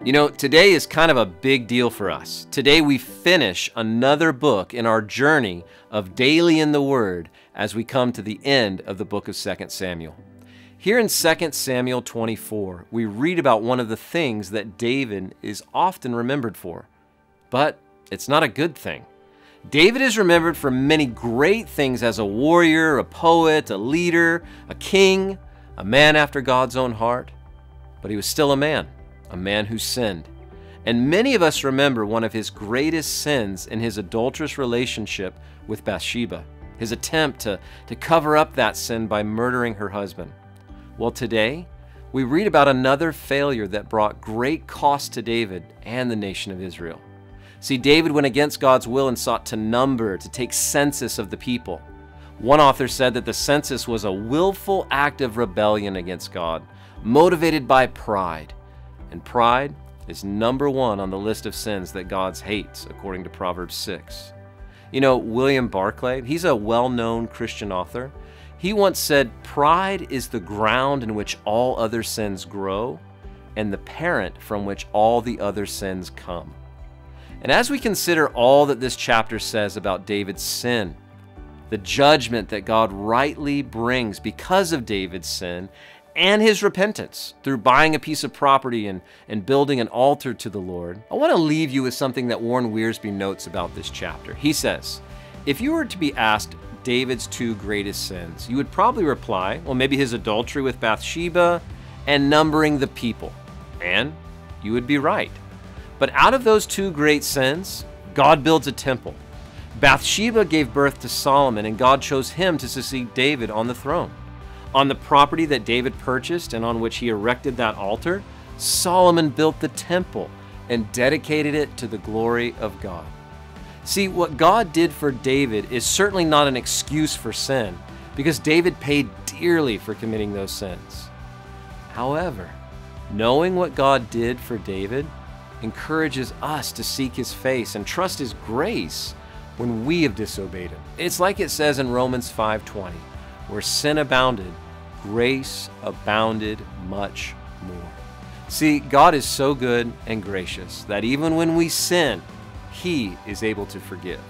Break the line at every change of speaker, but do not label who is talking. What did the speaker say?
You know, today is kind of a big deal for us. Today we finish another book in our journey of daily in the Word as we come to the end of the book of 2 Samuel. Here in 2 Samuel 24, we read about one of the things that David is often remembered for. But it's not a good thing. David is remembered for many great things as a warrior, a poet, a leader, a king, a man after God's own heart. But he was still a man who sinned. And many of us remember one of his greatest sins in his adulterous relationship with Bathsheba, his attempt to cover up that sin by murdering her husband. Well, today, we read about another failure that brought great cost to David and the nation of Israel. See, David went against God's will and sought to take census of the people. One author said that the census was a willful act of rebellion against God, motivated by pride. And pride is number one on the list of sins that God hates, according to Proverbs 6. You know, William Barclay, he's a well-known Christian author. He once said, "Pride is the ground in which all other sins grow, and the parent from which all the other sins come." And as we consider all that this chapter says about David's sin, the judgment that God rightly brings because of David's sin, and his repentance through buying a piece of property and building an altar to the Lord, I want to leave you with something that Warren Wiersbe notes about this chapter. He says, if you were to be asked David's two greatest sins, you would probably reply, well, maybe his adultery with Bathsheba and numbering the people. And you would be right. But out of those two great sins, God builds a temple. Bathsheba gave birth to Solomon, and God chose him to succeed David on the throne. On the property that David purchased and on which he erected that altar, Solomon built the temple and dedicated it to the glory of God. See, what God did for David is certainly not an excuse for sin, because David paid dearly for committing those sins. However, knowing what God did for David encourages us to seek his face and trust his grace when we have disobeyed him. It's like it says in Romans 5:20, where sin abounded, grace abounded much more. See, God is so good and gracious that even when we sin, he is able to forgive.